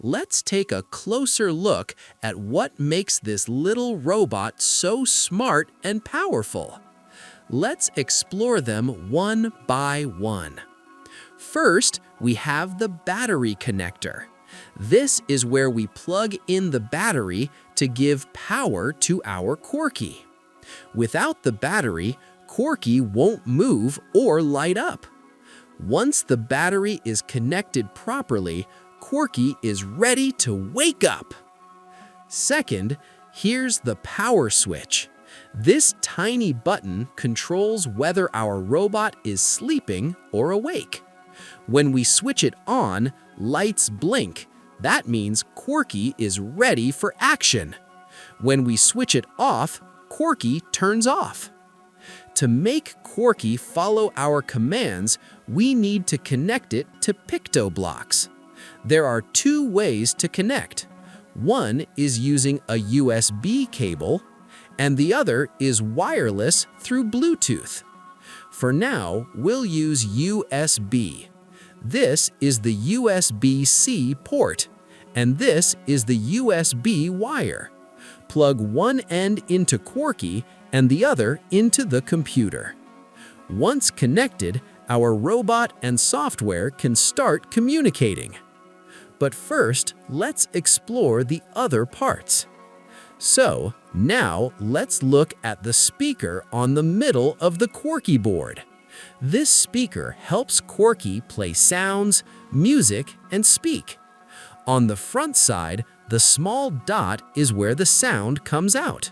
let's take a closer look at what makes this little robot so smart and powerful. Let's explore them one by one. First, we have the battery connector. This is where we plug in the battery to give power to our Quarky. Without the battery, Quarky won't move or light up. Once the battery is connected properly, Quarky is ready to wake up. Second, here's the power switch. This tiny button controls whether our robot is sleeping or awake. When we switch it on, lights blink. That means Quarky is ready for action. When we switch it off, Quarky turns off. To make Quarky follow our commands, we need to connect it to PictoBlox. There are two ways to connect. One is using a USB cable, and the other is wireless through Bluetooth. For now, we'll use USB. This is the USB-C port, and this is the USB wire. Plug one end into Quarky and the other into the computer. Once connected, our robot and software can start communicating. But first, let's explore the other parts. So, now let's look at the speaker on the middle of the Quarky board. This speaker helps Quarky play sounds, music, and speak. On the front side, the small dot is where the sound comes out.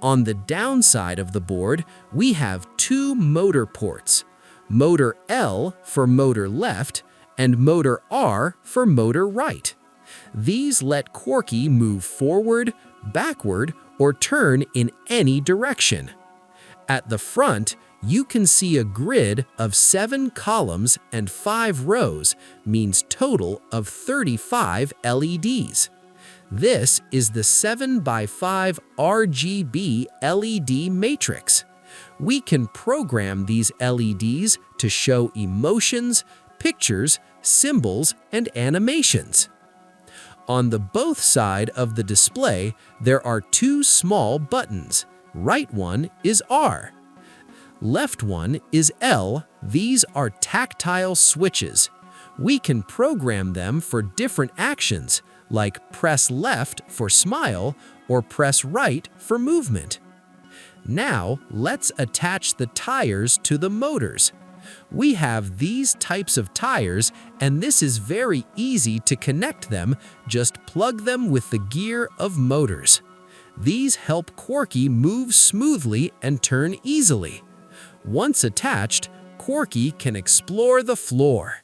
On the downside of the board, we have two motor ports, motor L for motor left and motor R for motor right. These let Quarky move forward, backward, or turn in any direction. At the front, you can see a grid of 7 columns and 5 rows, means total of 35 LEDs. This is the 7x5 RGB LED matrix. We can program these LEDs to show emotions, pictures, symbols, and animations. On the both side of the display, there are two small buttons. Right one is R. Left one is L. These are tactile switches. We can program them for different actions, like press left for smile or press right for movement. Now, let's attach the tires to the motors. We have these types of tires, and this is very easy to connect them. Just plug them with the gear of motors. These help Quarky move smoothly and turn easily. Once attached, Quarky can explore the floor.